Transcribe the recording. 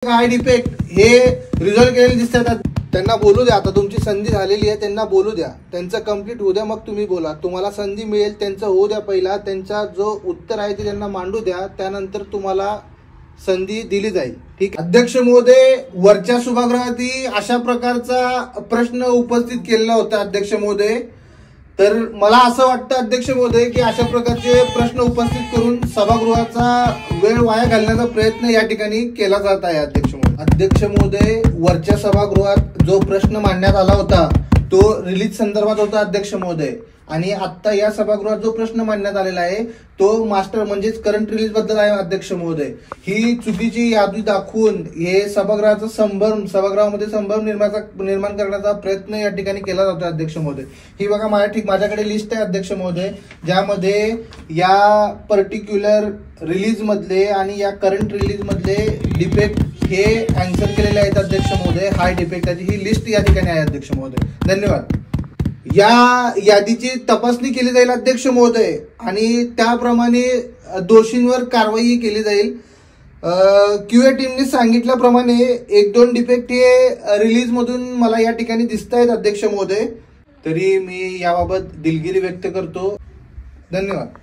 काय डिफेक्ट हे रिझॉल्व्ह केलेले दिसतात. त्यांना बोलू द्या, आता तुमची संधी झालेली आहे, त्यांना बोलू द्या, त्यांचं कंप्लीट होऊ द्या, मग तुम्ही बोला. तुम्हाला संधी मिळेल, त्यांचं होऊ द्या पहिला, त्यांचा जो उत्तर आहे ते त्यांना मांडू द्या, त्यानंतर तुम्हाला संधी दिली जाईल. ठीक. अध्यक्ष महोदय, वरच्या सभागृहातही अशा प्रकारचा प्रश्न उपस्थित केलेला होता अध्यक्ष महोदय. तर मला असं वाटतं अध्यक्ष महोदय की अशा प्रकारचे प्रश्न उपस्थित करून सभागृहाचा वेळ वाया घालण्याचा प्रयत्न या ठिकाणी केला जात आहे. अध्यक्ष महोदय, वरच्या सभागृहात जो प्रश्न मांडण्यात आला होता तो रिलीज संदर्भात होता अध्यक्ष महोदय, आणि आता या सभागृहात जो प्रश्न मांडण्यात आलेला आहे तो मास्टर म्हणजेच करंट रिलीज बद्दल आहे अध्यक्ष महोदय. ही चुकीची यादी दाखवून हे सभागृहामध्ये संभ्रम निर्माण करण्याचा प्रयत्न या ठिकाणी केला जातो अध्यक्ष महोदय. ही बघा माझ्याकडे लिस्ट आहे अध्यक्ष महोदय, ज्यामध्ये या पर्टिक्युलर रिलीज मधले आणि या करंट रिलीज मधले डिफेक्ट हे आन्सर केलेले आहेत अध्यक्ष महोदय. हाय डिफेक्टाची ही लिस्ट या ठिकाणी आहे अध्यक्ष महोदय. धन्यवाद. या यादीची तपासणी केली जाईल अध्यक्ष महोदय, आणि त्याप्रमाणे दोषींवर कारवाई केली जाईल. क्यूए टीमने सांगितल्याप्रमाणे 1-2 डिफेक्ट हे रिलीज मधून मला या ठिकाणी दिसत आहेत अध्यक्ष महोदय. तरी मी याबाबत दिलगिरी व्यक्त करतो. धन्यवाद.